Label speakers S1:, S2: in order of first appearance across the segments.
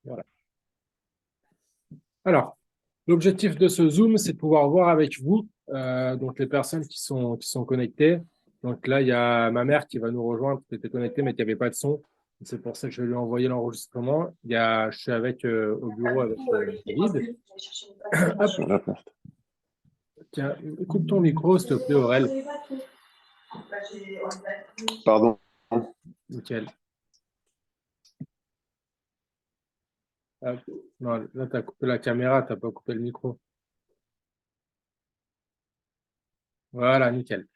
S1: Voilà. Alors, l'objectif de ce Zoom, c'est de pouvoir voir avec vous, donc les personnes qui sont connectées. Donc là, il y a ma mère qui va nous rejoindre, qui était connectée, mais qui n'avait pas de son. C'est pour ça que je vais lui envoyer l'enregistrement. Je suis au bureau avec David. Hop, tiens, coupe ton micro, s'il te plaît, Aurel.
S2: Pardon.
S1: Nickel. Hop. Non, là, tu as coupé la caméra, tu n'as pas coupé le micro. Voilà, nickel.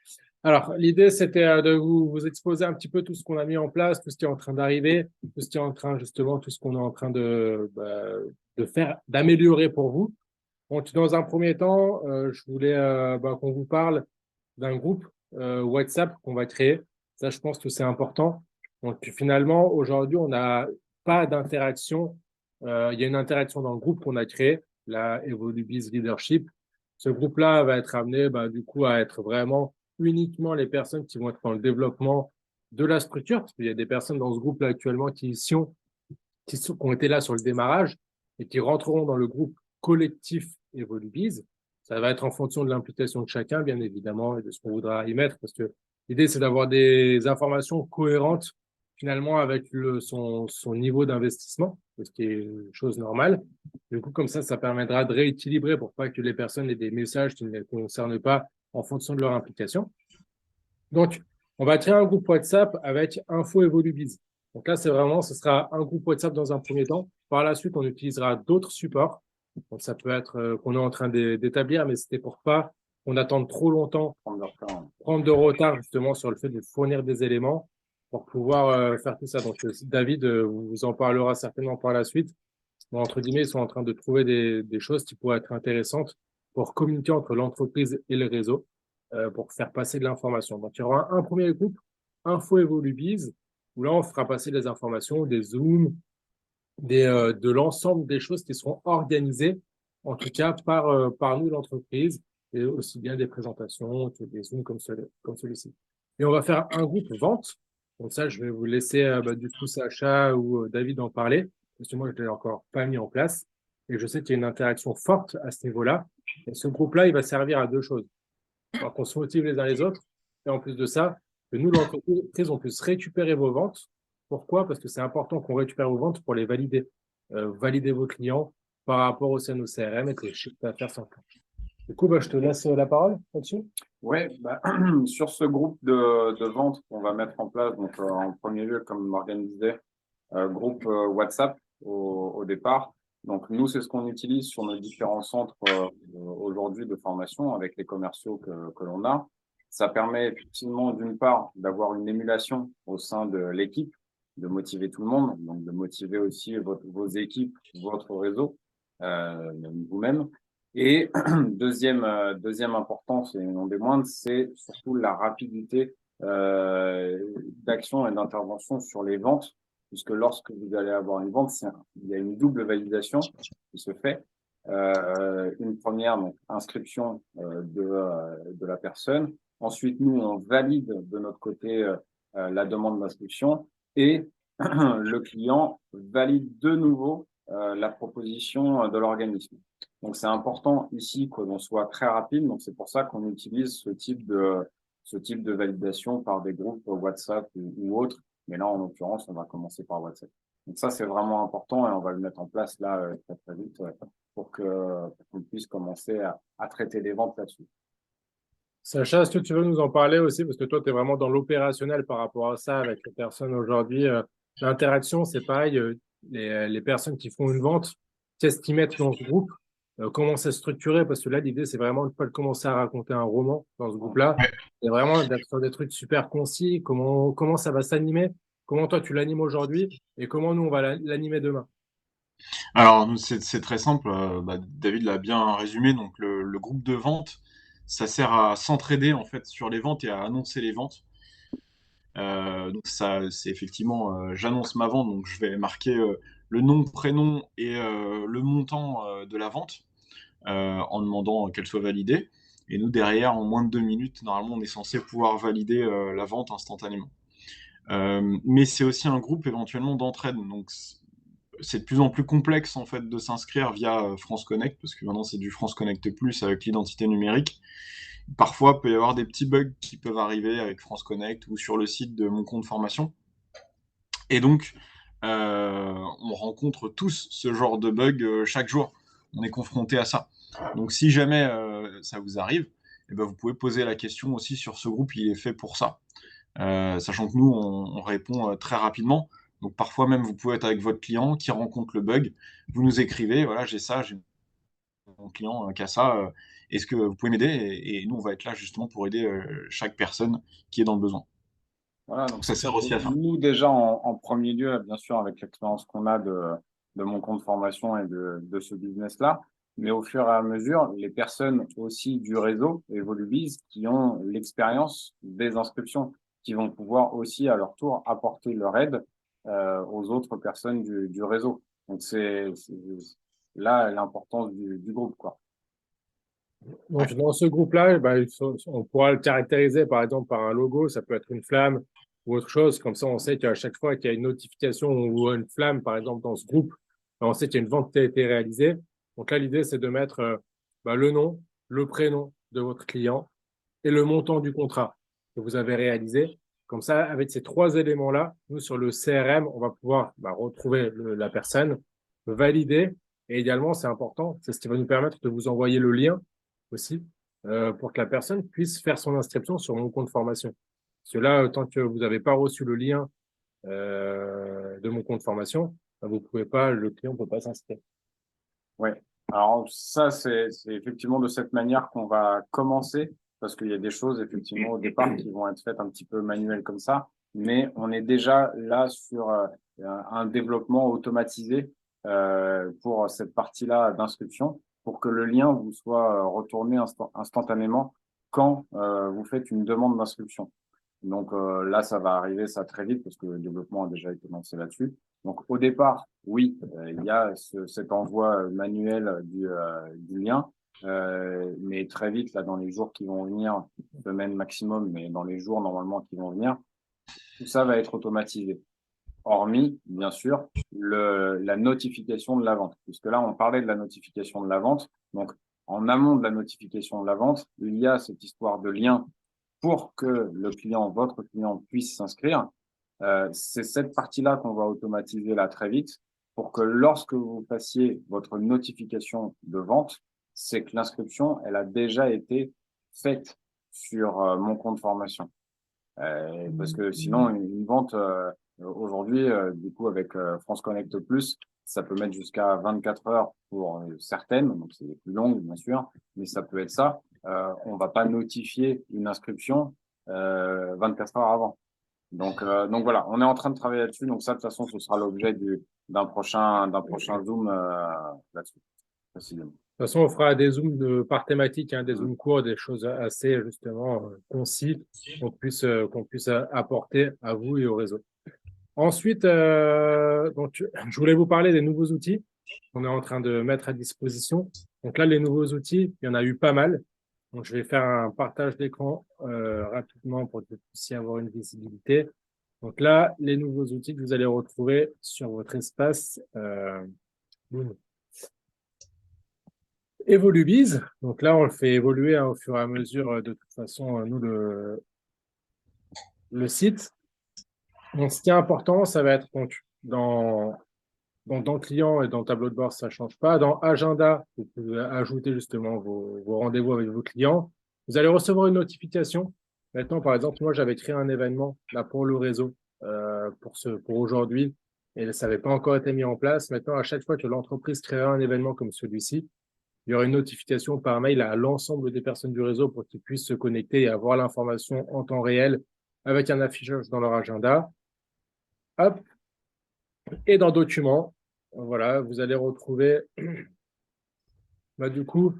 S1: Alors, l'idée, c'était de vous exposer un petit peu tout ce qu'on a mis en place, tout ce qui est en train d'arriver, tout ce qui est en train, justement, tout ce qu'on est en train de faire, d'améliorer pour vous. Donc, dans un premier temps, je voulais qu'on vous parle d'un groupe WhatsApp qu'on va créer. Ça, je pense que c'est important. Donc, finalement, aujourd'hui, on n'a pas d'interaction. Il y a une interaction dans le groupe qu'on a créé, la Evolubiz Leadership. Ce groupe-là va être amené, du coup, à être vraiment uniquement les personnes qui vont être dans le développement de la structure, parce qu'il y a des personnes dans ce groupe-là actuellement qui ont été là sur le démarrage et qui rentreront dans le groupe collectif Evolubiz. Ça va être en fonction de l'implication de chacun, bien évidemment, et de ce qu'on voudra y mettre, parce que l'idée, c'est d'avoir des informations cohérentes, finalement, avec son niveau d'investissement, ce qui est une chose normale. Du coup, comme ça permettra de rééquilibrer pour pas que les personnes aient des messages qui ne les concernent pas en fonction de leur implication. Donc, on va créer un groupe WhatsApp avec Info Evolubiz. Donc là, ce sera un groupe WhatsApp dans un premier temps. Par la suite, on utilisera d'autres supports. Donc, ça peut être qu'on est en train d'établir, mais c'était pour pas qu'on attende trop longtemps, prendre de retard justement sur le fait de fournir des éléments pour pouvoir faire tout ça. Donc, David vous en parlera certainement par la suite. Bon, entre guillemets, ils sont en train de trouver des choses qui pourraient être intéressantes pour communiquer entre l'entreprise et le réseau, pour faire passer de l'information. Donc, il y aura un premier groupe, Info Evolubiz, où là, on fera passer des informations, des Zooms, de l'ensemble des choses qui seront organisées, en tout cas par nous, l'entreprise, et aussi bien des présentations que des Zooms comme celui-ci. Et on va faire un groupe vente. Donc ça, je vais vous laisser du coup Sacha ou David en parler, parce que moi, je ne l'ai encore pas mis en place. Et je sais qu'il y a une interaction forte à ce niveau-là. Et ce groupe-là, il va servir à deux choses. Alors qu'on se motive les uns les autres. Et en plus de ça, que nous, l'entreprise, on puisse récupérer vos ventes. Pourquoi? Parce que c'est important qu'on récupère vos ventes pour les valider. Valider vos clients par rapport aussi à nos CRM et que les chiffres d'affaires s'enclenchent. Du coup, je te laisse la parole là-dessus.
S2: Oui, sur ce groupe de vente qu'on va mettre en place, donc en premier lieu, comme organisé, groupe WhatsApp au départ. Donc nous, c'est ce qu'on utilise sur nos différents centres aujourd'hui de formation avec les commerciaux que l'on a. Ça permet effectivement, d'une part, d'avoir une émulation au sein de l'équipe, de motiver tout le monde, donc de motiver aussi vos équipes, votre réseau, vous-même. Et deuxième importance, et non des moindres, c'est surtout la rapidité d'action et d'intervention sur les ventes, puisque lorsque vous allez avoir une vente, il y a une double validation qui se fait. Une première, donc, inscription de la personne. Ensuite, nous, on valide de notre côté la demande d'inscription et le client valide de nouveau la proposition de l'organisme. Donc, c'est important ici que l'on soit très rapide. Donc, c'est pour ça qu'on utilise ce type de validation par des groupes WhatsApp ou autres. Mais là, en l'occurrence, on va commencer par WhatsApp. Donc, ça, c'est vraiment important et on va le mettre en place là très, très vite pour qu'on puisse commencer à traiter les ventes là-dessus.
S1: Sacha, est-ce que tu veux nous en parler aussi? Parce que toi, tu es vraiment dans l'opérationnel par rapport à ça avec les personnes aujourd'hui. L'interaction, c'est pareil. Les personnes qui font une vente, qu'est-ce qu'ils mettent dans ce groupe? Comment c'est structuré? Parce que là, l'idée, c'est vraiment de ne pas commencer à raconter un roman dans ce groupe-là. C'est vraiment d'être sur des trucs super concis. Comment ça va s'animer? Comment toi, tu l'animes aujourd'hui? Et comment nous, on va l'animer demain?
S3: Alors, nous, c'est très simple. David l'a bien résumé. Donc, le groupe de vente, ça sert à s'entraider en fait sur les ventes et à annoncer les ventes. Donc, ça, c'est effectivement, j'annonce ma vente, donc je vais marquer le nom, prénom et le montant de la vente en demandant qu'elle soit validée. Et nous, derrière, en moins de 2 minutes, normalement, on est censé pouvoir valider la vente instantanément. Mais c'est aussi un groupe éventuellement d'entraide. Donc, c'est de plus en plus complexe en fait de s'inscrire via France Connect, parce que maintenant c'est du France Connect Plus avec l'identité numérique. Parfois, il peut y avoir des petits bugs qui peuvent arriver avec France Connect ou sur le site de mon compte formation. Et donc, on rencontre tous ce genre de bug chaque jour. On est confronté à ça. Donc, si jamais ça vous arrive, eh ben, vous pouvez poser la question aussi sur ce groupe, il est fait pour ça. Sachant que nous, on répond très rapidement. Donc, parfois même, vous pouvez être avec votre client qui rencontre le bug. Vous nous écrivez, voilà, j'ai ça, j'ai mon client qui a ça. Est-ce que vous pouvez m'aider et nous, on va être là justement pour aider chaque personne qui est dans le besoin.
S2: Voilà,
S3: Donc,
S2: donc
S3: ça sert aussi à ça.
S2: nous déjà en premier lieu, bien sûr, avec l'expérience qu'on a de mon compte formation et de ce business-là, mais au fur et à mesure, les personnes aussi du réseau Evolubiz qui ont l'expérience des inscriptions, qui vont pouvoir aussi à leur tour apporter leur aide aux autres personnes du réseau. Donc c'est là l'importance du groupe, quoi.
S1: Donc, dans ce groupe-là, bah, on pourra le caractériser par exemple par un logo, ça peut être une flamme ou autre chose. Comme ça, on sait qu'à chaque fois qu'il y a une notification ou une flamme, par exemple, dans ce groupe, bah, on sait qu'il y a une vente qui a été réalisée. Donc là, l'idée, c'est de mettre bah, le nom, le prénom de votre client et le montant du contrat que vous avez réalisé. Comme ça, avec ces trois éléments-là, nous, sur le CRM, on va pouvoir bah, retrouver la personne, valider. Et également, c'est important, c'est ce qui va nous permettre de vous envoyer le lien aussi pour que la personne puisse faire son inscription sur mon compte formation. Parce que là, tant que vous n'avez pas reçu le lien de mon compte formation, bah, vous pouvez pas, le client ne peut pas s'inscrire.
S2: Oui. Alors ça, c'est effectivement de cette manière qu'on va commencer, parce qu'il y a des choses effectivement au départ qui vont être faites un petit peu manuelles comme ça, mais on est déjà là sur un développement automatisé pour cette partie-là d'inscription, pour que le lien vous soit retourné instantanément quand vous faites une demande d'inscription. Donc là, ça va arriver ça très vite parce que le développement a déjà été lancé là-dessus. Donc au départ, oui, il y a cet envoi manuel du lien, mais très vite, là, dans les jours qui vont venir, semaine maximum, mais dans les jours normalement qui vont venir, tout ça va être automatisé. Hormis, bien sûr, la notification de la vente. Puisque là, on parlait de la notification de la vente. Donc, en amont de la notification de la vente, il y a cette histoire de lien pour que le client, votre client, puisse s'inscrire. C'est cette partie-là qu'on va automatiser là très vite pour que lorsque vous fassiez votre notification de vente, c'est que l'inscription, elle a déjà été faite sur mon compte formation. Parce que sinon, une vente aujourd'hui, du coup, avec France Connect Plus, ça peut mettre jusqu'à 24 heures pour certaines, donc c'est les plus longues, bien sûr, mais ça peut être ça. On va pas notifier une inscription 24 heures avant. Donc voilà, on est en train de travailler là-dessus. Donc ça, de toute façon, ce sera l'objet d'un prochain Zoom là-dessus, précisément.
S1: De toute façon, on fera des zooms par thématique, hein, des zooms courts, des choses assez justement concis qu'on puisse apporter à vous et au réseau. Ensuite, donc, je voulais vous parler des nouveaux outils qu'on est en train de mettre à disposition. Donc là, les nouveaux outils, il y en a eu pas mal. Donc, je vais faire un partage d'écran rapidement pour que vous puissiez avoir une visibilité. Donc là, les nouveaux outils que vous allez retrouver sur votre espace Evolubiz. Donc là, on le fait évoluer hein, au fur et à mesure. De toute façon, nous, le site. Donc, ce qui est important, ça va être donc, dans le client et dans le tableau de bord, ça ne change pas. Dans Agenda, vous pouvez ajouter justement vos rendez-vous avec vos clients. Vous allez recevoir une notification. Maintenant, par exemple, moi, j'avais créé un événement là pour le réseau pour aujourd'hui et ça n'avait pas encore été mis en place. Maintenant, à chaque fois que l'entreprise créera un événement comme celui-ci, il y aura une notification par mail à l'ensemble des personnes du réseau pour qu'ils puissent se connecter et avoir l'information en temps réel avec un affichage dans leur agenda. Hop. Et dans Documents, voilà, vous allez retrouver bah, du coup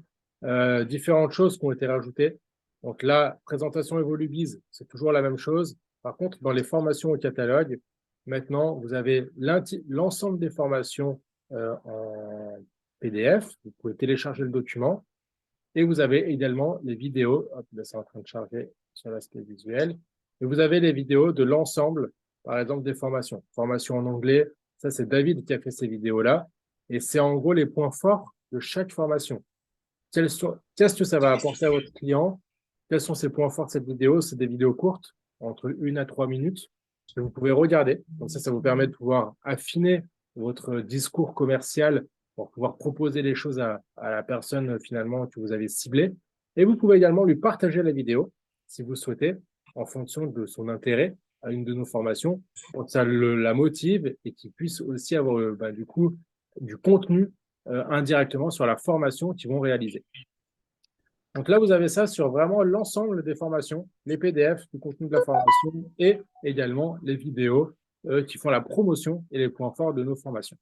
S1: différentes choses qui ont été rajoutées. Donc là, présentation Evolubiz, c'est toujours la même chose. Par contre, dans les formations au catalogue, maintenant, vous avez l'ensemble des formations en PDF. Vous pouvez télécharger le document. Et vous avez également les vidéos. Hop, là, c'est en train de charger sur l'aspect visuel. Et vous avez les vidéos de l'ensemble, par exemple, des formations. Formation en anglais, Ça, c'est David qui a fait ces vidéos-là. Et c'est en gros les points forts de chaque formation. Qu'est-ce que ça va apporter à votre client? Quels sont ses points forts de cette vidéo? C'est des vidéos courtes, entre 1 à 3 minutes, que vous pouvez regarder. Donc ça vous permet de pouvoir affiner votre discours commercial pour pouvoir proposer les choses à la personne finalement que vous avez ciblée. Et vous pouvez également lui partager la vidéo, si vous souhaitez, en fonction de son intérêt à une de nos formations, pour que ça la motive et qu'il puisse aussi avoir du coup du contenu indirectement sur la formation qu'ils vont réaliser. Donc là, vous avez ça sur vraiment l'ensemble des formations, les PDF du contenu de la formation et également les vidéos qui font la promotion et les points forts de nos formations.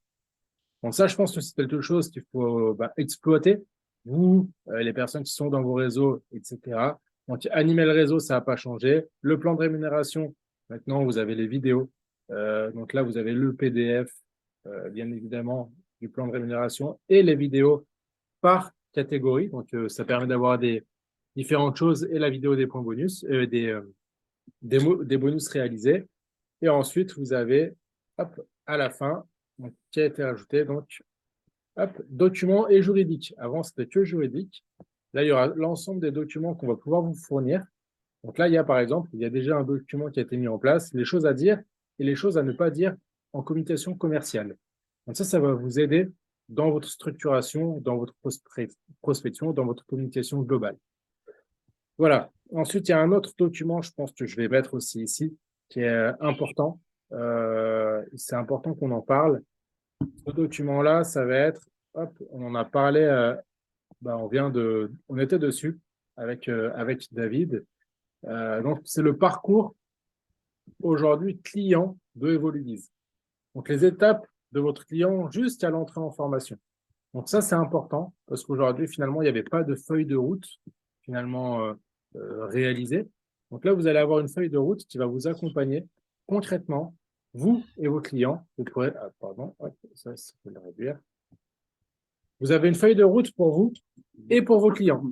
S1: Donc ça, je pense que c'est quelque chose qu'il faut exploiter, vous, les personnes qui sont dans vos réseaux, etc. Donc, animer le réseau, ça n'a pas changé. Le plan de rémunération, maintenant, vous avez les vidéos. Donc là, vous avez le PDF, bien évidemment, du plan de rémunération et les vidéos par catégorie. Donc, ça permet d'avoir des différentes choses et la vidéo des points bonus, des bonus réalisés. Et ensuite, vous avez, hop, à la fin, donc, qui a été rajouté, donc, hop, documents et juridiques. Avant, c'était que juridique. Là, il y aura l'ensemble des documents qu'on va pouvoir vous fournir. Donc là, il y a par exemple, il y a déjà un document qui a été mis en place, les choses à dire et les choses à ne pas dire en communication commerciale. Donc ça va vous aider dans votre structuration, dans votre prospection, dans votre communication globale. Voilà. Ensuite, il y a un autre document, je pense que je vais mettre aussi ici, qui est important. C'est important qu'on en parle. Ce document-là, ça va être, hop, on en a parlé, on était dessus avec David. Donc, c'est le parcours aujourd'hui client de Evolubiz. Donc, les étapes de votre client jusqu'à l'entrée en formation. Donc, ça, c'est important parce qu'aujourd'hui, finalement, il n'y avait pas de feuille de route finalement réalisée. Donc là, vous allez avoir une feuille de route qui va vous accompagner concrètement, vous et vos clients. Vous pourrez, ça peut le réduire. Vous avez une feuille de route pour vous et pour vos clients.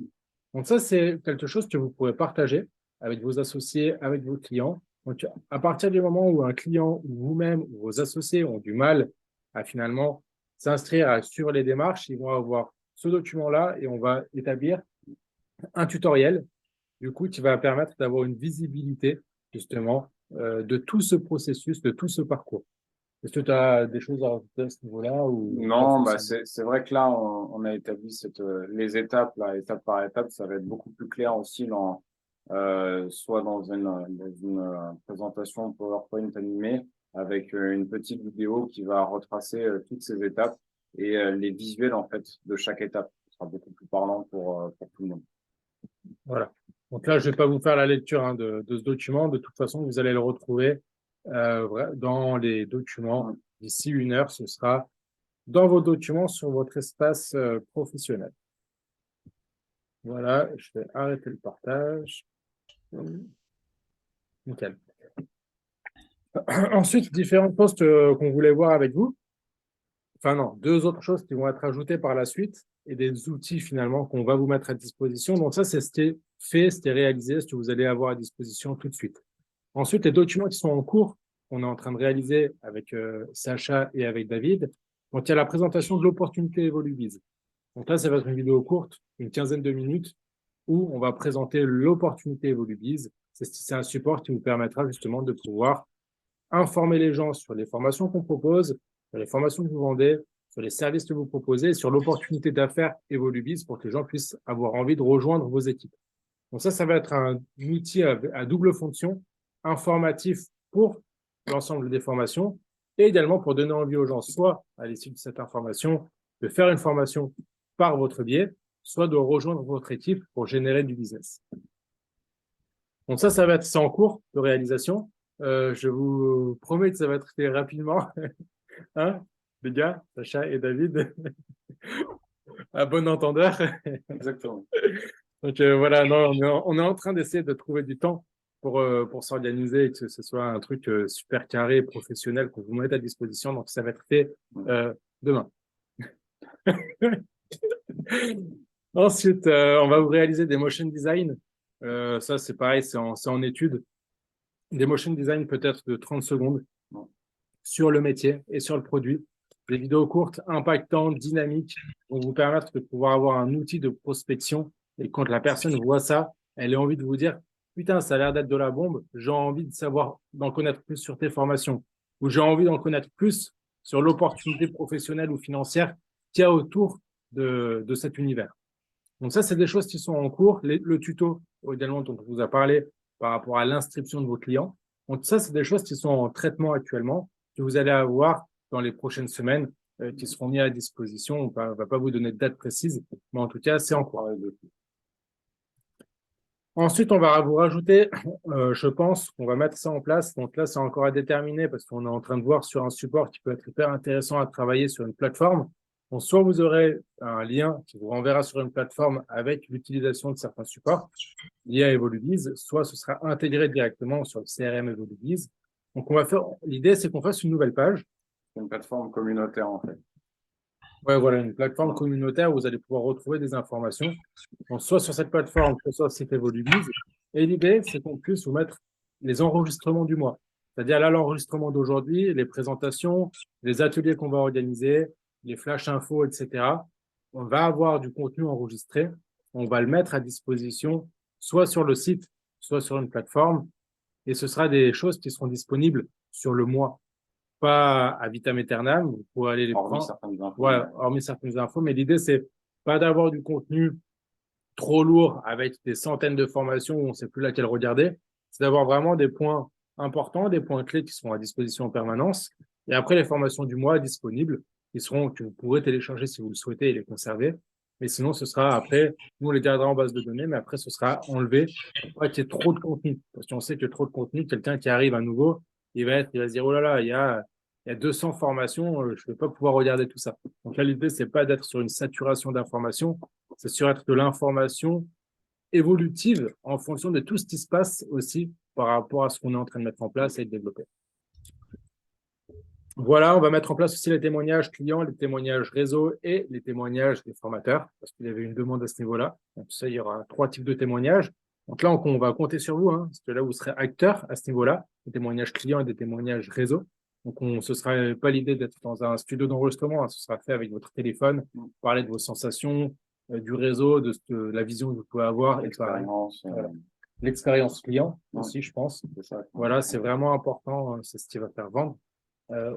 S1: Donc ça, c'est quelque chose que vous pourrez partager avec vos associés, avec vos clients. Donc, à partir du moment où un client ou vous-même ou vos associés ont du mal à finalement s'inscrire sur les démarches, ils vont avoir ce document-là et on va établir un tutoriel, du coup, qui va permettre d'avoir une visibilité, justement, de tout ce processus, de tout ce parcours. Est-ce que tu as des choses à rajouter à ce niveau-là ou...
S2: Non, c'est vrai que là, on a établi les étapes, là, étape par étape, ça va être beaucoup plus clair aussi soit dans une présentation PowerPoint animée avec une petite vidéo qui va retracer toutes ces étapes et les visuels, en fait, de chaque étape. Ce sera beaucoup plus parlant pour tout le monde.
S1: Voilà. Donc là, je ne vais pas vous faire la lecture de ce document. De toute façon, vous allez le retrouver dans les documents. D'ici 1 heure, ce sera dans vos documents sur votre espace professionnel. Voilà, je vais arrêter le partage. Nickel. Ensuite, différents postes qu'on voulait voir avec vous. Enfin non, 2 autres choses qui vont être ajoutées par la suite et des outils finalement qu'on va vous mettre à disposition. Donc ça, c'est ce qui est fait, ce qui est réalisé, ce que vous allez avoir à disposition tout de suite. Ensuite, les documents qui sont en cours, on est en train de réaliser avec Sacha et avec David. Donc il y a la présentation de l'opportunité Evolubiz. Donc là, ça va être une vidéo courte, une quinzaine de minutes, où on va présenter l'opportunité Evolubiz. C'est un support qui vous permettra justement de pouvoir informer les gens sur les formations qu'on propose, sur les formations que vous vendez, sur les services que vous proposez, sur l'opportunité d'affaires Evolubiz pour que les gens puissent avoir envie de rejoindre vos équipes. Donc ça va être un outil à double fonction, informatif pour l'ensemble des formations et également pour donner envie aux gens, soit à l'issue de cette information, de faire une formation par votre biais, soit de rejoindre votre équipe pour générer du business. Donc ça va être en cours de réalisation. Je vous promets que ça va être fait rapidement. Hein, les gars, Sacha et David, à bon entendeur.
S2: Exactement.
S1: Donc voilà, non, on est en train d'essayer de trouver du temps pour s'organiser et que ce soit un truc super carré, professionnel qu'on vous mette à disposition. Donc ça va être fait demain. Ensuite, on va vous réaliser des motion design. Ça, c'est pareil, c'est en étude. Des motion design peut-être de 30 secondes. sur le métier et sur le produit. Des vidéos courtes, impactantes, dynamiques, vont vous permettre de pouvoir avoir un outil de prospection. Et quand la personne voit ça, elle a envie de vous dire, putain, ça a l'air d'être de la bombe, j'ai envie de savoir, d'en connaître plus sur tes formations, ou j'ai envie d'en connaître plus sur l'opportunité professionnelle ou financière qu'il y a autour de cet univers. Donc ça, c'est des choses qui sont en cours. Le tuto, également, dont on vous a parlé par rapport à l'inscription de vos clients. Donc ça, c'est des choses qui sont en traitement actuellement, que vous allez avoir dans les prochaines semaines, qui seront mis à disposition. On ne va pas vous donner de date précise, mais en tout cas, c'est en cours. Ensuite, on va vous rajouter, je pense qu'on va mettre ça en place. Donc là, c'est encore à déterminer parce qu'on est en train de voir sur un support qui peut être hyper intéressant à travailler sur une plateforme. Donc, soit vous aurez un lien qui vous renverra sur une plateforme avec l'utilisation de certains supports liés à Evolubiz, soit ce sera intégré directement sur le CRM Evolubiz. Donc, l'idée, c'est qu'on fasse une nouvelle page.
S2: C'est une plateforme communautaire, en fait.
S1: Ouais, voilà, une plateforme communautaire où vous allez pouvoir retrouver des informations, donc soit sur cette plateforme, soit sur le site Evolubiz. Et l'idée, c'est qu'on puisse vous mettre les enregistrements du mois. C'est-à-dire là, l'enregistrement d'aujourd'hui, les présentations, les ateliers qu'on va organiser, les flash infos, etc. On va avoir du contenu enregistré. On va le mettre à disposition, soit sur le site, soit sur une plateforme. Et ce sera des choses qui seront disponibles sur le mois. Pas à vitam aeternam, vous pourrez aller les
S2: Hormis
S1: prendre.
S2: certaines infos.
S1: Ouais, hormis certaines infos, mais l'idée, c'est pas d'avoir du contenu trop lourd avec des centaines de formations où on ne sait plus laquelle regarder. C'est d'avoir vraiment des points importants, des points clés qui seront à disposition en permanence. Et après, les formations du mois disponibles, que vous pourrez télécharger si vous le souhaitez et les conserver. Mais sinon, ce sera après, nous, on les gardera en base de données, mais après, ce sera enlevé pour pas qu'il y ait trop de contenu. Parce qu'on sait que trop de contenu, quelqu'un qui arrive à nouveau, il va se dire, oh là là, il y a 200 formations, je ne vais pas pouvoir regarder tout ça. Donc là, l'idée, c'est pas d'être sur une saturation d'informations, c'est sur être de l'information évolutive en fonction de tout ce qui se passe aussi par rapport à ce qu'on est en train de mettre en place et de développer. Voilà, on va mettre en place aussi les témoignages clients, les témoignages réseau et les témoignages des formateurs, parce qu'il y avait une demande à ce niveau-là. Donc ça, il y aura 3 types de témoignages. Donc là, on va compter sur vous, parce que là, vous serez acteur à ce niveau-là, des témoignages clients et des témoignages réseau. Donc, ce sera pas l'idée d'être dans un studio d'enregistrement, ce sera fait avec votre téléphone, parler de vos sensations, du réseau, de la vision que vous pouvez avoir.
S2: L'expérience.
S1: L'expérience client aussi, je pense.
S2: Ça,
S1: voilà, c'est vraiment important, c'est ce qui va faire vendre.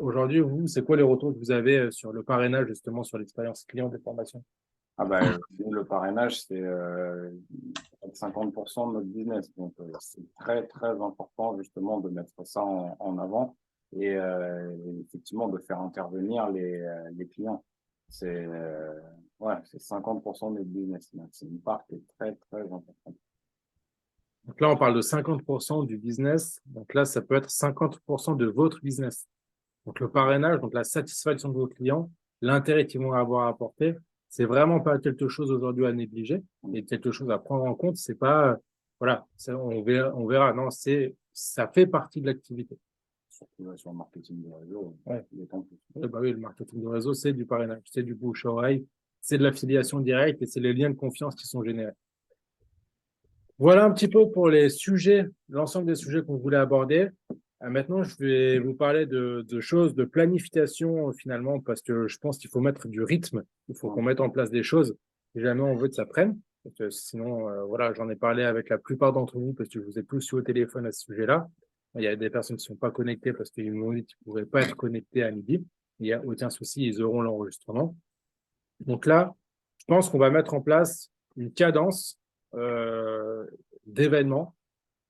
S1: Aujourd'hui, vous, c'est quoi les retours que vous avez sur le parrainage, justement, sur l'expérience client des formations?
S2: Le parrainage, c'est 50% de notre business. Donc, c'est très, très important, justement, de mettre ça en avant et effectivement de faire intervenir les clients. C'est 50% de notre business. Donc, c'est une part qui est très, très importante.
S1: Donc là, on parle de 50% du business. Donc là, ça peut être 50% de votre business. Donc le parrainage, donc la satisfaction de vos clients, l'intérêt qu'ils vont avoir à apporter, c'est vraiment pas quelque chose aujourd'hui à négliger et quelque chose à prendre en compte. C'est pas, on verra. Non, ça fait partie de l'activité.
S2: Surtout sur le marketing de réseau.
S1: Ouais. Oui, le marketing de réseau, c'est du parrainage, c'est du bouche à oreille, c'est de l'affiliation directe et c'est les liens de confiance qui sont générés. Voilà un petit peu pour les sujets, l'ensemble des sujets qu'on voulait aborder. Maintenant, je vais vous parler de choses, de planification finalement, parce que je pense qu'il faut mettre du rythme, il faut qu'on mette en place des choses si jamais on veut que ça prenne. Parce que sinon, j'en ai parlé avec la plupart d'entre vous parce que je vous ai tous eu au téléphone à ce sujet-là. Il y a des personnes qui ne sont pas connectées parce qu'ils m'ont dit qu'ils ne pourraient pas être connectés à midi. Il n'y a aucun souci, ils auront l'enregistrement. Donc là, je pense qu'on va mettre en place une cadence d'événements.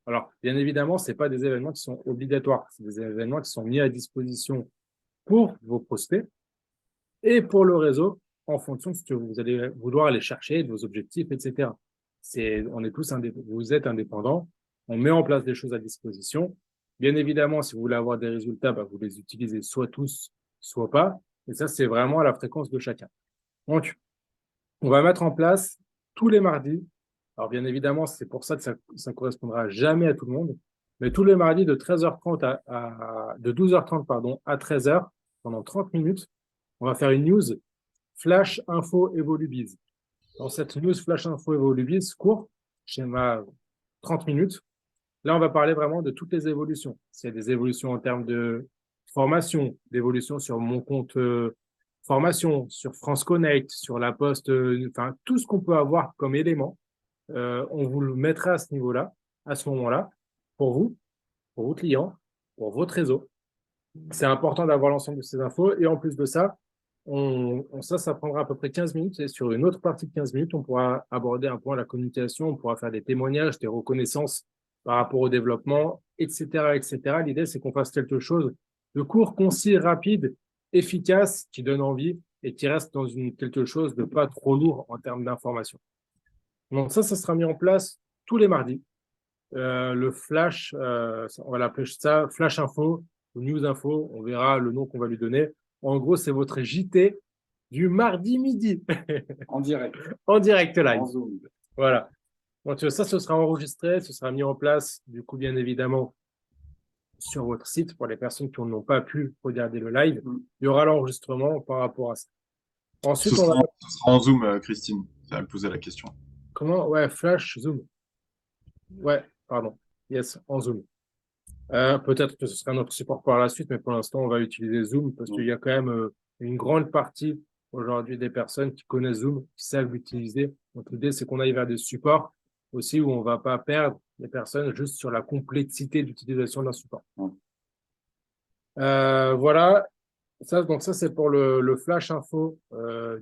S1: Alors, bien évidemment, ce n'est pas des événements qui sont obligatoires. C'est des événements qui sont mis à disposition pour vos prospects et pour le réseau en fonction de ce que vous allez vouloir aller chercher, de vos objectifs, etc. Vous êtes indépendants. On met en place des choses à disposition. Bien évidemment, si vous voulez avoir des résultats, vous les utilisez soit tous, soit pas. Et ça, c'est vraiment à la fréquence de chacun. Donc, on va mettre en place tous les mardis. Alors, bien évidemment, c'est pour ça que ça ne correspondra jamais à tout le monde. Mais tous les mardis de 13h30 de 12h30 à 13h, pendant 30 minutes, on va faire une news Flash Info Evolubiz. Dans cette news Flash Info Evolubiz, court, schéma 30 minutes, là, on va parler vraiment de toutes les évolutions. S'il y a des évolutions en termes de formation, d'évolution sur mon compte formation, sur France Connect, sur la Poste, enfin, tout ce qu'on peut avoir comme élément, on vous le mettra à ce niveau-là, à ce moment-là, pour vous, pour vos clients, pour votre réseau. C'est important d'avoir l'ensemble de ces infos. Et en plus de ça, ça prendra à peu près 15 minutes. Et sur une autre partie de 15 minutes, on pourra aborder un point la communication, on pourra faire des témoignages, des reconnaissances par rapport au développement, etc., etc. L'idée, c'est qu'on fasse quelque chose de court, concis, rapide, efficace, qui donne envie et qui reste dans quelque chose de pas trop lourd en termes d'information. Donc ça sera mis en place tous les mardis. Le flash, on va l'appeler ça flash info ou news info, on verra le nom qu'on va lui donner. En gros, c'est votre JT du mardi midi.
S2: En direct.
S1: En direct live.
S2: En Zoom.
S1: Voilà. Donc ça, ce sera enregistré, ce sera mis en place, du coup, bien évidemment, sur votre site pour les personnes qui n'ont pas pu regarder le live. Il y aura l'enregistrement par rapport à ça. Ensuite,
S3: ce sera en Zoom, Christine. Ça va me poser la question.
S1: Comment? Ouais, Flash, Zoom. Ouais, pardon. Yes, en Zoom. Peut-être que ce sera notre support par la suite, mais pour l'instant, on va utiliser Zoom parce qu'il y a quand même une grande partie aujourd'hui des personnes qui connaissent Zoom, qui savent l'utiliser. Donc, l'idée, c'est qu'on aille vers des supports aussi où on ne va pas perdre les personnes juste sur la complexité d'utilisation d'un support. Voilà. Donc ça, c'est pour le Flash Info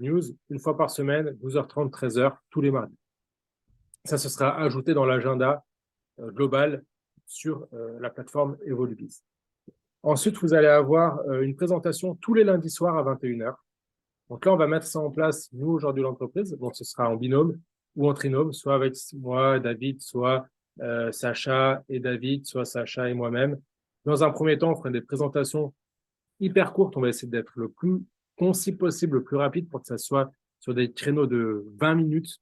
S1: News, une fois par semaine, 12h30, 13h, tous les mardis. Ça, ce sera ajouté dans l'agenda global sur la plateforme Evolubiz. Ensuite, vous allez avoir une présentation tous les lundis soirs à 21h. Donc là, on va mettre ça en place, nous, aujourd'hui, l'entreprise. Donc, ce sera en binôme ou en trinôme, soit avec moi, David, soit Sacha et David, soit Sacha et moi-même. Dans un premier temps, on fera des présentations hyper courtes. On va essayer d'être le plus concis possible, le plus rapide pour que ça soit sur des créneaux de 20 minutes.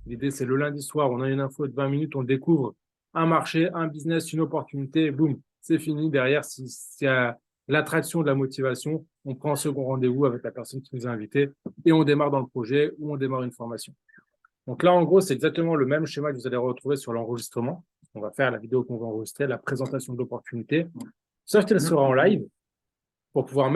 S1: L'idée, c'est le lundi soir, on a une info de 20 minutes, on découvre un marché, un business, une opportunité, boum, c'est fini. Derrière, si c'est l'attraction de la motivation, on prend un second rendez-vous avec la personne qui nous a invités et on démarre dans le projet ou on démarre une formation. Donc là, en gros, c'est exactement le même schéma que vous allez retrouver sur l'enregistrement. On va faire la vidéo qu'on va enregistrer, la présentation de l'opportunité, sauf qu'elle sera en live pour pouvoir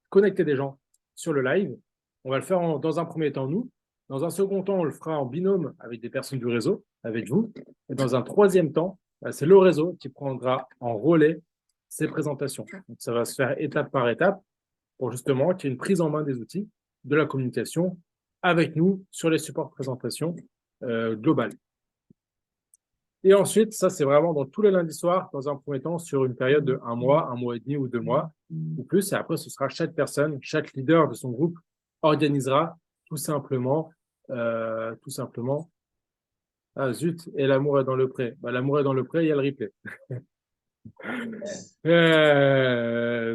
S1: connecter des gens sur le live. On va le faire dans un premier temps, nous. Dans un second temps, on le fera en binôme avec des personnes du réseau, avec vous. Et dans un troisième temps, c'est le réseau qui prendra en relais ces présentations. Donc, ça va se faire étape par étape pour justement qu'il y ait une prise en main des outils de la communication avec nous sur les supports de présentation globales. Et ensuite, ça, c'est vraiment dans tous les lundis soirs, dans un premier temps, sur une période de 1 mois, 1 mois et demi ou 2 mois ou plus. Et après, ce sera chaque personne, chaque leader de son groupe organisera tout simplement, ah zut, et l'amour est dans le pré. Bah, l'amour est dans le pré, il y a le replay.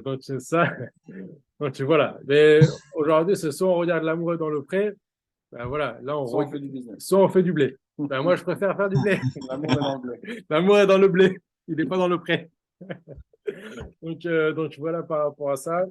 S1: Donc, c'est ça. Donc, voilà. Mais aujourd'hui, c'est soit on regarde l'amour est dans le pré, ben voilà, là,
S2: Soit on fait du business.
S1: soit on fait du blé. Ben, moi, je préfère faire du blé.
S2: L'amour est dans le blé.
S1: L'amour est dans le blé. Il n'est pas dans le pré. Donc, voilà par rapport à ça.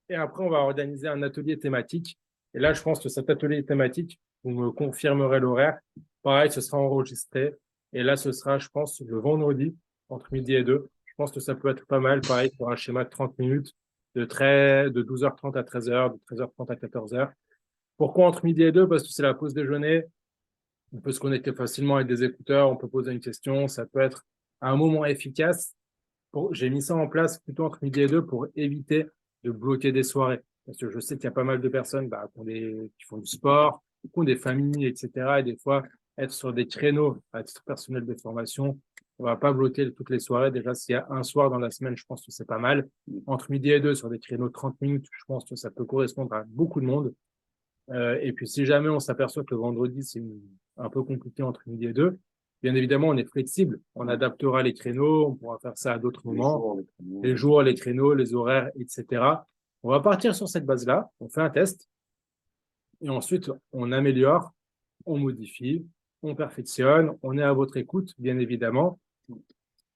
S1: Et après, on va organiser un atelier thématique. Et là, je pense que cet atelier thématique, vous me confirmerez l'horaire. Pareil, ce sera enregistré. Et là, ce sera, je pense, le vendredi, entre midi et 2. Je pense que ça peut être pas mal. Pareil, pour un schéma de 30 minutes, de 12h30 à 13h, de 13h30 à 14h. Pourquoi entre midi et 2? Parce que c'est la pause déjeuner. On peut se connecter facilement avec des écouteurs. On peut poser une question. Ça peut être un moment efficace. J'ai mis ça en place plutôt entre midi et 2 pour éviter de bloquer des soirées. Parce que je sais qu'il y a pas mal de personnes qui font du sport, qui ont des familles, etc. Et des fois, être sur des créneaux à titre personnel de formation, on va pas bloquer toutes les soirées. Déjà, s'il y a un soir dans la semaine, je pense que c'est pas mal. Entre midi et 2, sur des créneaux de 30 minutes, je pense que ça peut correspondre à beaucoup de monde. Et puis, si jamais on s'aperçoit que le vendredi, c'est un peu compliqué entre midi et 2, bien évidemment, on est flexible. On adaptera les créneaux, on pourra faire ça à d'autres moments. Les jours, les créneaux, les horaires, etc. On va partir sur cette base-là. On fait un test. Et ensuite, on améliore, on modifie, on perfectionne. On est à votre écoute, bien évidemment.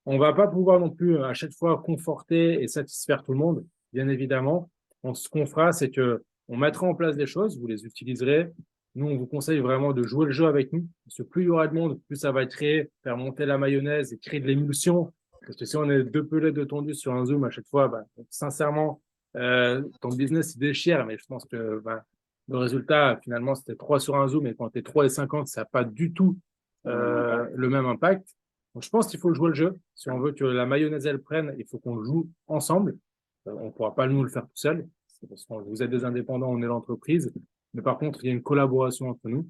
S1: On ne va pas pouvoir non plus à chaque fois conforter et satisfaire tout le monde, bien évidemment. Donc, ce qu'on fera, c'est que on mettra en place des choses, vous les utiliserez. Nous, on vous conseille vraiment de jouer le jeu avec nous. Parce que plus il y aura de monde, plus ça va créer, faire monter la mayonnaise et créer de l'émulsion Parce que si on est deux pelés de tondu sur un Zoom à chaque fois, bah, sincèrement, ton business il déchire, mais je pense que bah, le résultat, finalement, c'était 3 sur un Zoom, et quand tu es 3 et 50, ça n'a pas du tout le même impact. Donc, je pense qu'il faut jouer le jeu. Si on veut que la mayonnaise, elle prenne, il faut qu'on joue ensemble. On ne pourra pas nous le faire tout seul. C'est parce que vous êtes des indépendants, on est l'entreprise. Mais par contre, il y a une collaboration entre nous.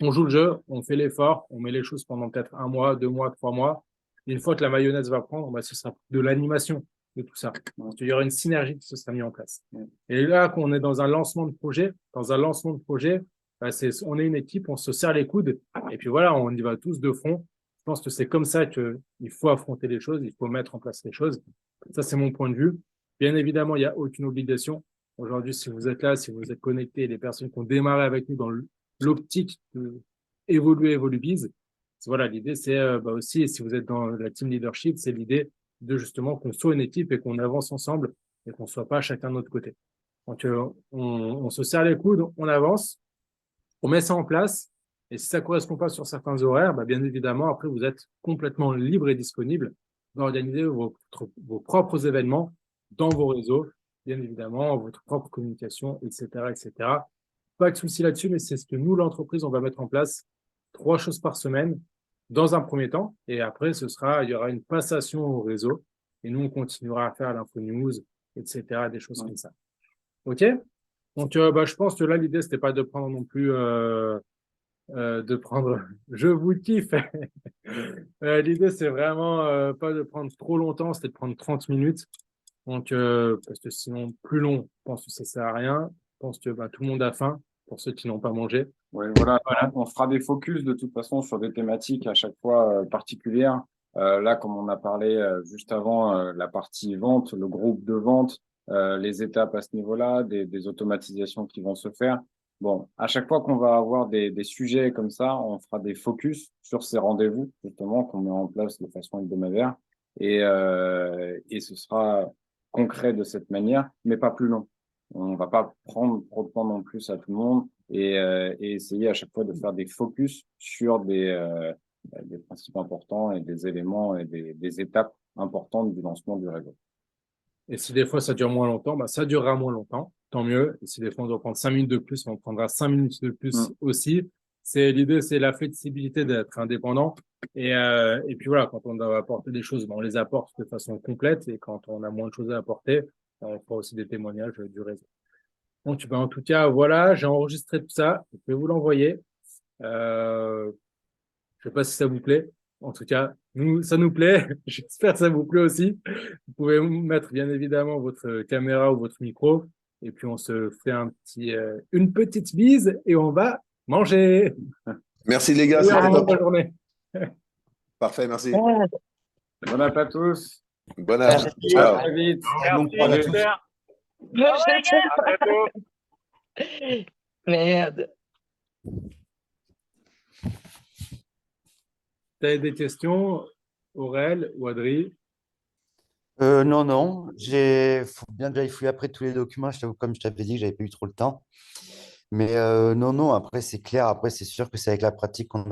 S1: On joue le jeu, on fait l'effort, on met les choses pendant peut-être 1 mois, 2 mois, 3 mois. Et une fois que la mayonnaise va prendre, bah, ce sera de l'animation de tout ça. Parce qu'il y aura une synergie qui se sera mise en place. Et là, quand on est dans un lancement de projet, bah, on est une équipe, on se serre les coudes, et puis voilà, on y va tous de front. Je pense que c'est comme ça qu'il faut affronter les choses, il faut mettre en place les choses. Ça, c'est mon point de vue. Bien évidemment, il n'y a aucune obligation. Aujourd'hui, si vous êtes là, si vous êtes connectés, les personnes qui ont démarré avec nous dans l'optique de évoluer, Evolubiz, voilà, l'idée, c'est bah aussi, et si vous êtes dans la team leadership, c'est l'idée de justement qu'on soit une équipe et qu'on avance ensemble et qu'on ne soit pas chacun de notre côté. Donc, on se serre les coudes, on avance, on met ça en place. Et si ça ne correspond pas sur certains horaires, bah, bien évidemment, après, vous êtes complètement libre et disponible d'organiser vos propres événements dans vos réseaux, bien évidemment, votre propre communication, etc., etc. Pas de souci là-dessus, mais c'est ce que nous, l'entreprise, on va mettre en place 3 choses par semaine dans un premier temps. Et après, il y aura une passation au réseau. Et nous, on continuera à faire l'info news, etc., des choses comme ça. OK? Donc, bah, je pense que là, l'idée, c'était pas de prendre non plus, je vous kiffe. L'idée, c'est vraiment pas de prendre trop longtemps, c'était de prendre 30 minutes. Donc, parce que sinon, plus long, je pense que ça sert à rien. Je pense que bah, tout le monde a faim, pour ceux qui n'ont pas mangé.
S2: Ouais, voilà. On fera des focus de toute façon sur des thématiques à chaque fois particulières. Là, comme on a parlé juste avant, la partie vente, le groupe de vente, les étapes à ce niveau-là, des automatisations qui vont se faire. Bon, à chaque fois qu'on va avoir des sujets comme ça, on fera des focus sur ces rendez-vous, justement, qu'on met en place de façon hebdomadaire. Et ce sera concret de cette manière, mais pas plus long. On va pas prendre trop de temps non plus à tout le monde et essayer à chaque fois de faire des focus sur des principes importants et des éléments et des étapes importantes du lancement du réseau.
S1: Et si des fois ça dure moins longtemps, bah, ça durera moins longtemps, tant mieux. Et si des fois on doit prendre 5 minutes de plus, on prendra 5 minutes de plus aussi. L'idée, c'est la flexibilité d'être indépendant. Et puis voilà, quand on doit apporter des choses, bah, on les apporte de façon complète. Et quand on a moins de choses à apporter, on fera aussi des témoignages du réseau. Donc, bah, en tout cas, voilà, j'ai enregistré tout ça. Je vais vous l'envoyer. Je sais pas si ça vous plaît. En tout cas, nous, ça nous plaît. J'espère que ça vous plaît aussi. Vous pouvez mettre bien évidemment votre caméra ou votre micro. Et puis, on se fait une petite bise et on va manger.
S4: Merci les gars,
S1: Salut,
S4: c'était
S1: Arnaud,
S4: top.
S1: bonne journée.
S4: Parfait, merci.
S2: Bon app à tous.
S4: Bonne app.
S5: Merci.
S4: Ciao.
S2: À très vite.
S4: Longue prod à tous.
S1: À bientôt.
S5: Merde.
S1: Tu as des questions, Aurel ou Adri?
S6: Non, non, faut bien que j'aille fouiller après tous les documents. Je t'avoue, comme je t'avais dit, j'avais pas eu trop le temps. Mais non, non, après, c'est clair. Après, c'est sûr que c'est avec la pratique qu'on